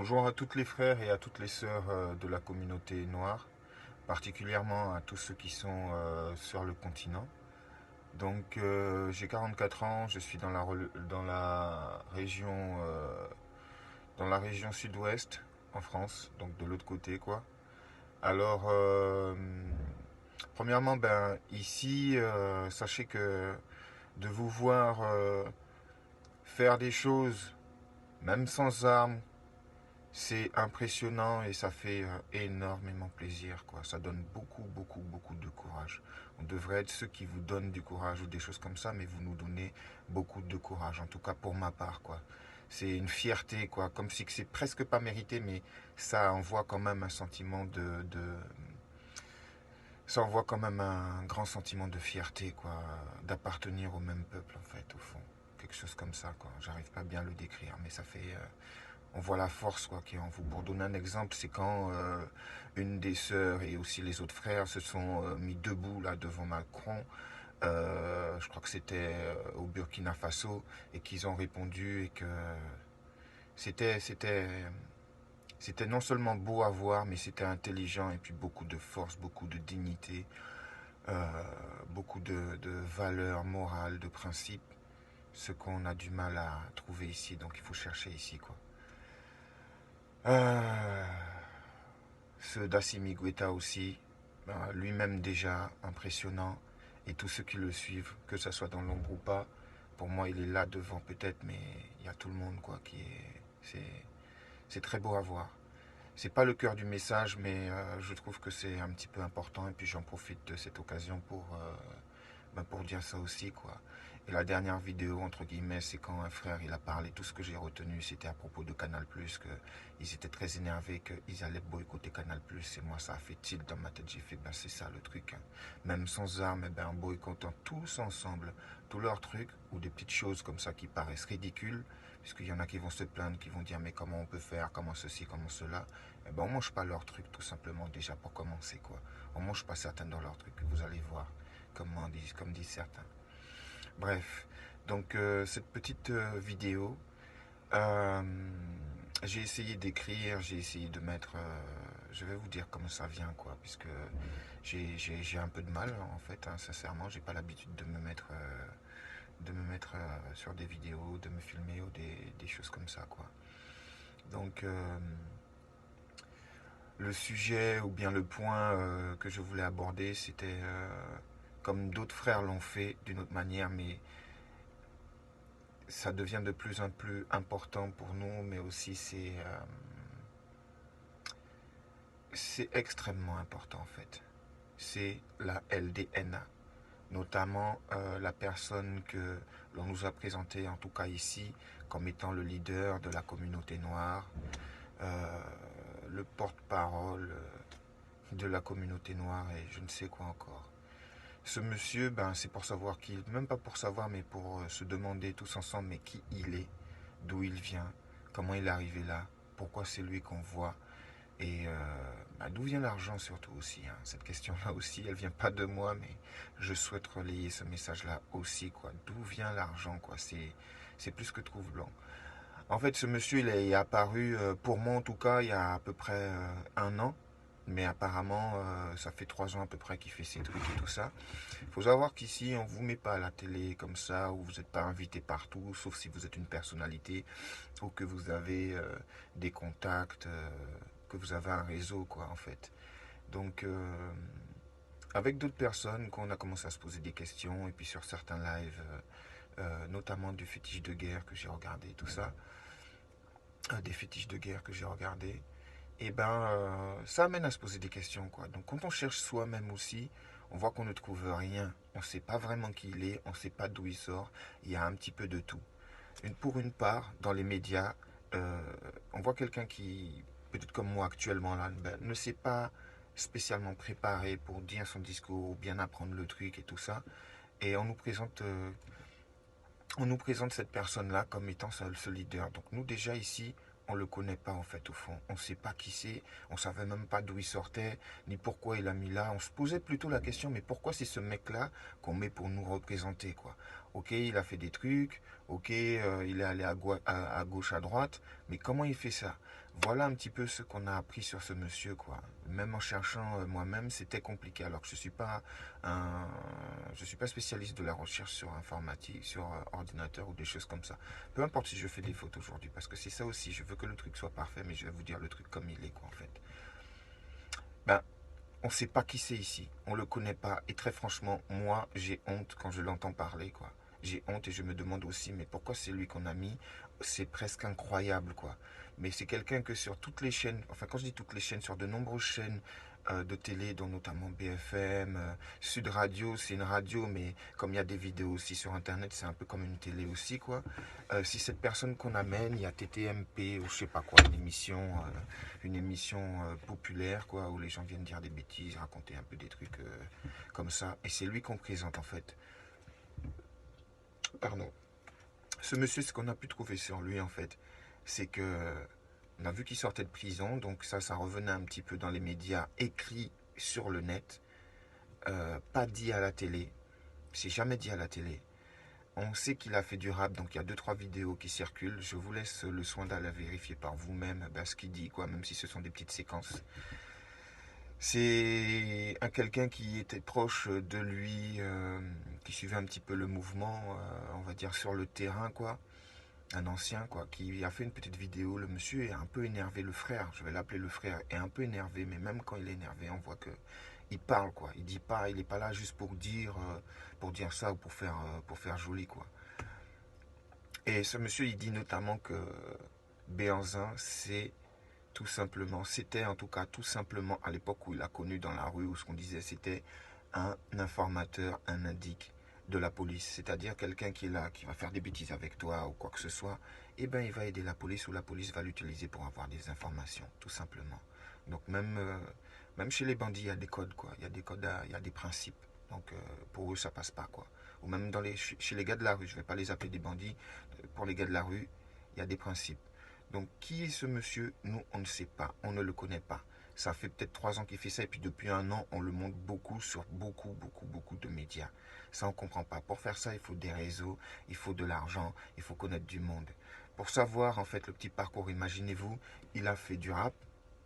Bonjour à toutes les frères et à toutes les sœurs de la communauté noire, particulièrement à tous ceux qui sont sur le continent. Donc j'ai 44 ans, je suis dans la région sud-ouest en France, donc de l'autre côté quoi. Alors premièrement ici sachez que de vous voir faire des choses même sans armes, c'est impressionnant et ça fait énormément plaisir, quoi. Ça donne beaucoup, beaucoup, beaucoup de courage. On devrait être ceux qui vous donnent du courage ou des choses comme ça, mais vous nous donnez beaucoup de courage, en tout cas pour ma part, quoi. C'est une fierté, quoi, comme si c'est presque pas mérité, mais ça envoie quand même un sentiment ça envoie quand même un grand sentiment de fierté, quoi, d'appartenir au même peuple, en fait, au fond. Quelque chose comme ça, quoi. J'arrive pas bien à le décrire, mais ça fait on voit la force quoi, qui est en vous. Pour donner un exemple, c'est quand une des sœurs et aussi les autres frères se sont mis debout là devant Macron. Je crois que c'était au Burkina Faso et qu'ils ont répondu et que c'était c'était c'était non seulement beau à voir, mais c'était intelligent et puis beaucoup de force, beaucoup de dignité, beaucoup de valeurs morales, de principes, ce qu'on a du mal à trouver ici. Donc il faut chercher ici quoi. Euh, Ce d'Assimi Goïta aussi, lui-même déjà impressionnant, et tous ceux qui le suivent, que ce soit dans l'ombre ou pas, pour moi il est là devant peut-être, mais il y a tout le monde quoi qui est, c'est très beau à voir. C'est pas le cœur du message, mais je trouve que c'est un petit peu important, et puis j'en profite de cette occasion pour dire ça aussi quoi. Et la dernière vidéo, entre guillemets, c'est quand un frère il a parlé, tout ce que j'ai retenu, c'était à propos de Canal+, qu'ils étaient très énervés, qu'ils allaient boycotter Canal+, et moi ça a fait tilt dans ma tête, j'ai fait, ben c'est ça le truc, hein. Même sans armes, eh ben, en boycottant tous ensemble, tous leurs trucs, ou des petites choses comme ça qui paraissent ridicules, puisqu'il y en a qui vont se plaindre, qui vont dire, mais comment on peut faire, comment ceci, comment cela, eh ben on mange pas leurs trucs tout simplement, déjà pour commencer, quoi. On mange pas certains dans leurs trucs, vous allez voir, comme disent certains. Bref, donc cette petite vidéo, euh, j'ai essayé d'écrire, j'ai essayé de mettre, je vais vous dire comment ça vient quoi, puisque j'ai un peu de mal en fait, hein, sincèrement, j'ai pas l'habitude de me mettre sur des vidéos, de me filmer ou des choses comme ça quoi. Donc le sujet ou bien le point que je voulais aborder, c'était comme d'autres frères l'ont fait d'une autre manière, mais ça devient de plus en plus important pour nous, mais aussi c'est extrêmement important en fait. C'est la LDNA, notamment la personne que l'on nous a présentée, en tout cas ici, comme étant le leader de la communauté noire, euh, le porte-parole de la communauté noire et je ne sais quoi encore. Ce monsieur, ben, c'est pour savoir qui, même pas pour savoir, mais pour se demander tous ensemble, mais qui il est, d'où il vient, comment il est arrivé là, pourquoi c'est lui qu'on voit, et ben, d'où vient l'argent surtout aussi. Hein. Cette question-là aussi, elle vient pas de moi, mais je souhaite relayer ce message-là aussi, quoi. D'où vient l'argent, quoi. C'est plus que troublant. En fait, ce monsieur, il est apparu, pour moi en tout cas, il y a à peu près un an. Mais apparemment, ça fait 3 ans à peu près qu'il fait ses trucs et tout ça. Il faut savoir qu'ici, on ne vous met pas à la télé comme ça, ou vous n'êtes pas invité partout, sauf si vous êtes une personnalité, ou que vous avez des contacts, que vous avez un réseau, quoi, en fait. Donc, avec d'autres personnes, quand on a commencé à se poser des questions, et puis sur certains lives, notamment du fétiche de guerre que j'ai regardé, tout ça, des fétiches de guerre que j'ai regardé, et ben ça amène à se poser des questions quoi. Donc quand on cherche soi-même aussi, on voit qu'on ne trouve rien. On ne sait pas vraiment qui il est, on ne sait pas d'où il sort. Il y a un petit peu de tout. Pour une part, dans les médias, euh, on voit quelqu'un qui, peut-être comme moi actuellement là, ben, ne s'est pas spécialement préparé pour dire son discours, bien apprendre le truc et tout ça. Et on nous présente cette personne-là comme étant ce leader. Donc nous déjà ici, on ne le connaît pas en fait au fond. On ne sait pas qui c'est, on ne savait même pas d'où il sortait, ni pourquoi il a mis là. On se posait plutôt la question, mais pourquoi c'est ce mec-là qu'on met pour nous représenter quoi. Ok, il a fait des trucs, ok, il est allé à gauche, à droite, mais comment il fait ça? Voilà un petit peu ce qu'on a appris sur ce monsieur, quoi. Même en cherchant moi-même, c'était compliqué. Alors que un, je suis pas spécialiste de la recherche sur informatique, sur ordinateur ou des choses comme ça. Peu importe si je fais des fautes aujourd'hui, parce que c'est ça aussi. Je veux que le truc soit parfait, mais je vais vous dire le truc comme il est, quoi, en fait. Ben, on sait pas qui c'est ici. On le connaît pas. Et très franchement, moi, j'ai honte quand je l'entends parler, quoi. J'ai honte et je me demande aussi, mais pourquoi c'est lui qu'on a mis? C'est presque incroyable, quoi. Mais c'est quelqu'un que sur toutes les chaînes, enfin quand je dis toutes les chaînes, sur de nombreuses chaînes de télé, dont notamment BFM, Sud Radio, c'est une radio, mais comme il y a des vidéos aussi sur Internet, c'est un peu comme une télé aussi, quoi. Si cette personne qu'on amène, il y a TTMP ou je sais pas quoi, une émission populaire, quoi, où les gens viennent dire des bêtises, raconter un peu des trucs comme ça. Et c'est lui qu'on présente, en fait. Pardon. Ce monsieur, ce qu'on a pu trouver sur lui, en fait, c'est que on a vu qu'il sortait de prison, donc ça revenait un petit peu dans les médias, écrit sur le net, pas dit à la télé. C'est jamais dit à la télé. On sait qu'il a fait du rap, donc il y a deux trois vidéos qui circulent. Je vous laisse le soin d'aller vérifier par vous-même ce qu'il dit, quoi, même si ce sont des petites séquences. C'est un quelqu'un qui était proche de lui, qui suivait un petit peu le mouvement, on va dire sur le terrain, quoi. Un ancien, quoi, qui a fait une petite vidéo. Le monsieur est un peu énervé, le frère, je vais l'appeler le frère, est un peu énervé, mais même quand il est énervé, on voit que il parle, quoi. Il dit pas, il est pas là juste pour dire ça ou pour faire joli, quoi. Et ce monsieur, il dit notamment que Béanzin, c'était en tout cas tout simplement à l'époque où il a connu dans la rue, où ce qu'on disait c'était un informateur, un indique de la police, c'est-à-dire quelqu'un qui est là, qui va faire des bêtises avec toi ou quoi que ce soit, et ben il va aider la police ou la police va l'utiliser pour avoir des informations, tout simplement. Donc même chez les bandits, il y a des codes, quoi. Il y a des codes, il y a des principes. Donc pour eux, ça passe pas, quoi. Ou même chez les gars de la rue, je vais pas les appeler des bandits. Pour les gars de la rue, il y a des principes. Donc qui est ce monsieur? Nous, on ne sait pas, on ne le connaît pas. Ça fait peut-être 3 ans qu'il fait ça et puis depuis un an, on le montre beaucoup sur beaucoup de médias. Ça, on ne comprend pas. Pour faire ça, il faut des réseaux, il faut de l'argent, il faut connaître du monde. Pour savoir, en fait, le petit parcours, imaginez-vous, il a fait du rap,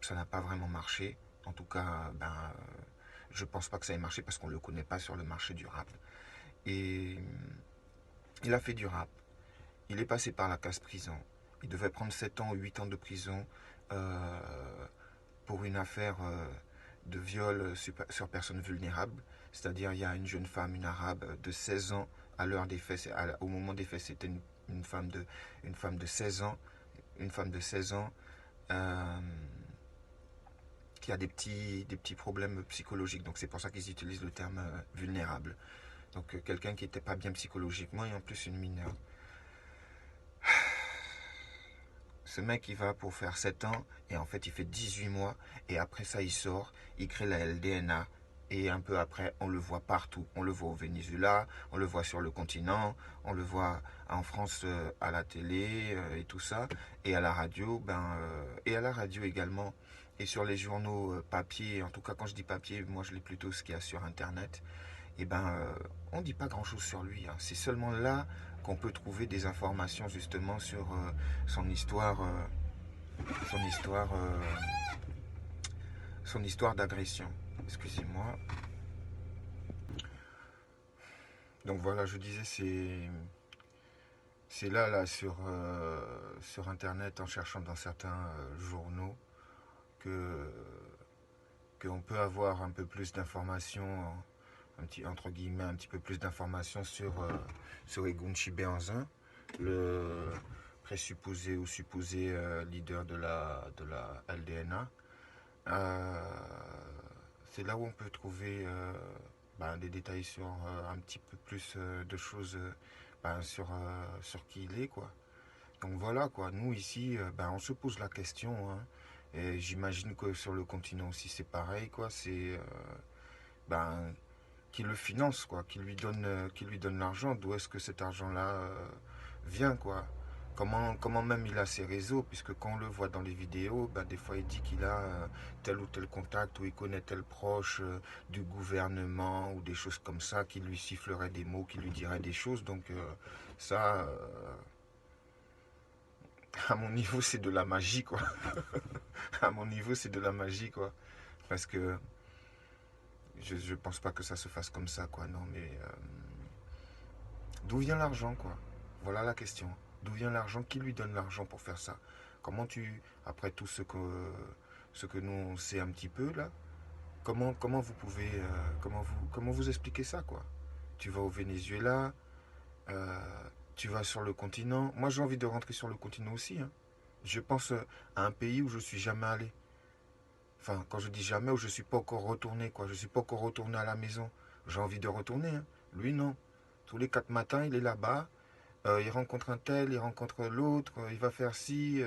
ça n'a pas vraiment marché. En tout cas, je pense pas que ça ait marché parce qu'on ne le connaît pas sur le marché du rap. Et il a fait du rap. Il est passé par la case prison. Il devait prendre 7 ans ou 8 ans de prison euh, pour une affaire de viol sur personnes vulnérables. C'est-à-dire, il y a une jeune femme, une arabe de 16 ans, à l'heure des faits, au moment des faits, c'était une une femme de 16 ans, une femme de 16 ans euh, qui a des petits problèmes psychologiques. Donc, c'est pour ça qu'ils utilisent le terme vulnérable. Donc, quelqu'un qui n'était pas bien psychologiquement et en plus une mineure. Ce mec, il va pour faire 7 ans et en fait, il fait 18 mois. Et après ça, il sort, il crée la LDNA. Et un peu après, on le voit partout. On le voit au Venezuela, on le voit sur le continent, on le voit en France à la télé et tout ça. Et à la radio, et à la radio également. Et sur les journaux papier, en tout cas quand je dis papier, moi je lis plutôt ce qu'il y a sur Internet. Et on ne dit pas grand-chose sur lui, hein. C'est seulement là qu'on peut trouver des informations justement sur son histoire, son histoire, son histoire d'agression. Excusez-moi. Donc voilà, je disais, c'est là sur Internet, en cherchant dans certains journaux, que qu'on peut avoir un peu plus d'informations, entre guillemets, un petit peu plus d'informations sur Egunchi Béanzin, le présupposé ou supposé leader de la LDNA. Euh, c'est là où on peut trouver des détails sur un petit peu plus de choses sur qui il est, quoi. Donc voilà, quoi. Nous ici, on se pose la question, hein. Et j'imagine que sur le continent aussi c'est pareil, quoi. C'est ben, qui le finance, quoi, qui lui donne l'argent. D'où est-ce que cet argent-là vient, quoi? comment même il a ses réseaux, puisque quand on le voit dans les vidéos, ben, des fois il dit qu'il a tel ou tel contact, ou il connaît tel proche du gouvernement, ou des choses comme ça, qui lui sifflerait des mots, qui lui dirait des choses. Donc ça, à mon niveau, c'est de la magie, quoi. À mon niveau, c'est de la magie, quoi. Parce que je pense pas que ça se fasse comme ça, quoi. Non, mais d'où vient l'argent, quoi? Voilà la question. D'où vient l'argent? Qui lui donne l'argent pour faire ça? Comment après tout ce que nous on sait un petit peu là, comment vous pouvez, comment vous expliquez ça, quoi? Tu vas au Venezuela, euh, tu vas sur le continent. Moi, j'ai envie de rentrer sur le continent aussi, hein. Je pense à un pays où je suis jamais allé. Enfin, quand je dis jamais, où je suis pas encore retourné, quoi. Je suis pas encore retourné à la maison. J'ai envie de retourner, hein. Lui, non. Tous les 4 matins, il est là-bas. Il rencontre un tel, il rencontre l'autre, il va faire ci.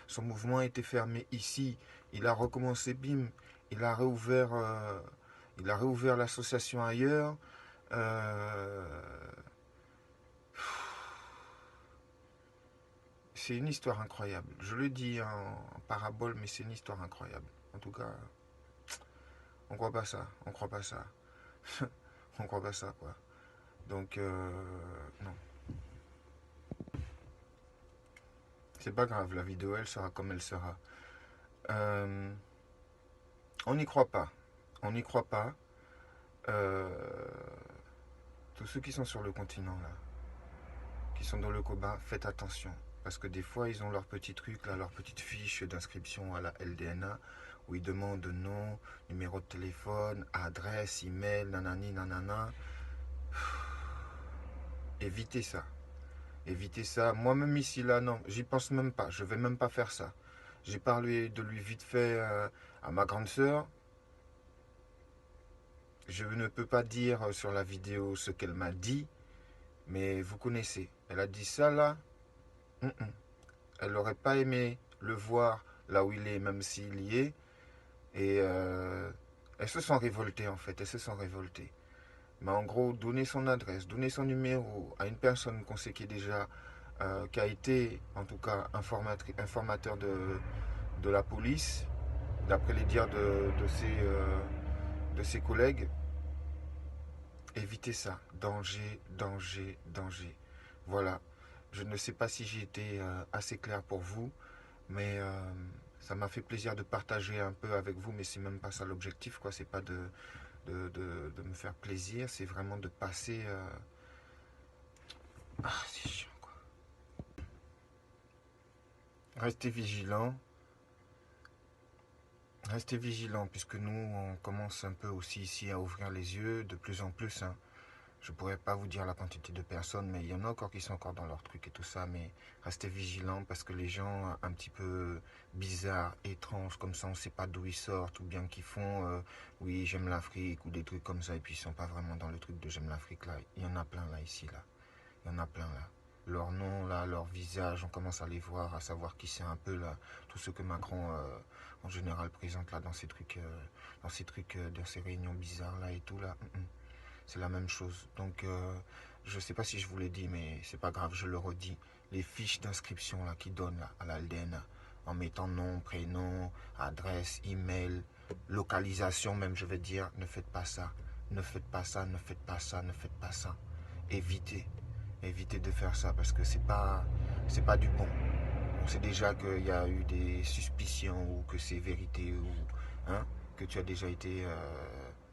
Son mouvement a été fermé ici. Il a recommencé, bim. Il a réouvert l'association ailleurs. Euh, c'est une histoire incroyable. Je le dis en parabole, mais c'est une histoire incroyable. En tout cas, on croit pas ça. On croit pas ça. On croit pas ça, quoi. Donc, non. C'est pas grave, la vidéo, elle sera comme elle sera. Euh, on n'y croit pas. On n'y croit pas. Euh, tous ceux qui sont sur le continent, là, qui sont dans le combat, faites attention. Parce que des fois, ils ont leur petit truc, là, leur petite fiche d'inscription à la LDNA, où ils demandent nom, numéro de téléphone, adresse, email, nanani, nanana. Évitez ça. Évitez ça. Moi-même ici, là, non, j'y pense même pas. Je vais même pas faire ça. J'ai parlé de lui vite fait à ma grande sœur. Je ne peux pas dire sur la vidéo ce qu'elle m'a dit, mais vous connaissez. Elle a dit ça là. Elle n'aurait pas aimé le voir là où il est, même s'il y est. Et elles se sont révoltées en fait. Elles se sont révoltées. Mais en gros, donner son adresse, donner son numéro à une personne qu'on sait qui est déjà, qui a été en tout cas informateur de la police, d'après les dires de ses collègues, évitez ça. Danger, danger, danger. Voilà. Je ne sais pas si j'ai été assez clair pour vous, mais ça m'a fait plaisir de partager un peu avec vous, mais c'est même pas ça l'objectif, quoi. C'est pas de me faire plaisir, c'est vraiment de passer. Ah, c'est chiant, quoi. Restez vigilants. Restez vigilants, puisque nous, on commence un peu aussi ici à ouvrir les yeux de plus en plus, hein. Je pourrais pas vous dire la quantité de personnes, mais il y en a encore qui sont encore dans leur truc et tout ça. Mais restez vigilants parce que les gens un petit peu bizarres, étranges, comme ça, on sait pas d'où ils sortent ou bien qu'ils font oui, j'aime l'Afrique ou des trucs comme ça et puis ils sont pas vraiment dans le truc de j'aime l'Afrique là. Il y en a plein là, ici, là. Il y en a plein là. Leur nom là, leur visage, on commence à les voir, à savoir qui c'est un peu là. Tout ce que Macron en général présente là dans ces réunions bizarres là et tout là. C'est la même chose. Donc, je ne sais pas si je vous l'ai dit, mais c'est pas grave, je le redis. Les fiches d'inscription là qui donnent là, à l'ALDN, en mettant nom, prénom, adresse, email, localisation même, je vais dire, ne faites pas ça. Ne faites pas ça, ne faites pas ça, ne faites pas ça. Évitez. Évitez de faire ça parce que c'est pas du bon. On sait déjà qu'il y a eu des suspicions ou que c'est vérité ou hein, que tu as déjà été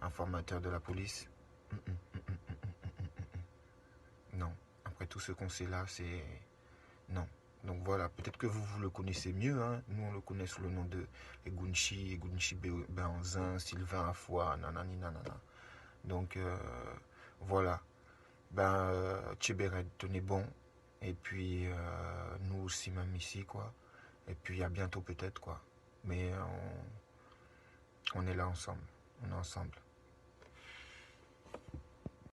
informateur de la police. Mm, mm, mm, mm, mm, mm, Non. Après tout ce qu'on sait là, c'est... Non. Donc voilà, peut-être que vous le connaissez mieux. Hein. Nous, on le connaît sous le nom de Egunchi Benzin, Sylvain Afoua, nanani nanana. Donc voilà. Tchéberet, tenez bon. Et puis nous aussi même ici, quoi. Et puis à bientôt peut-être, quoi. Mais on est là ensemble. On est ensemble.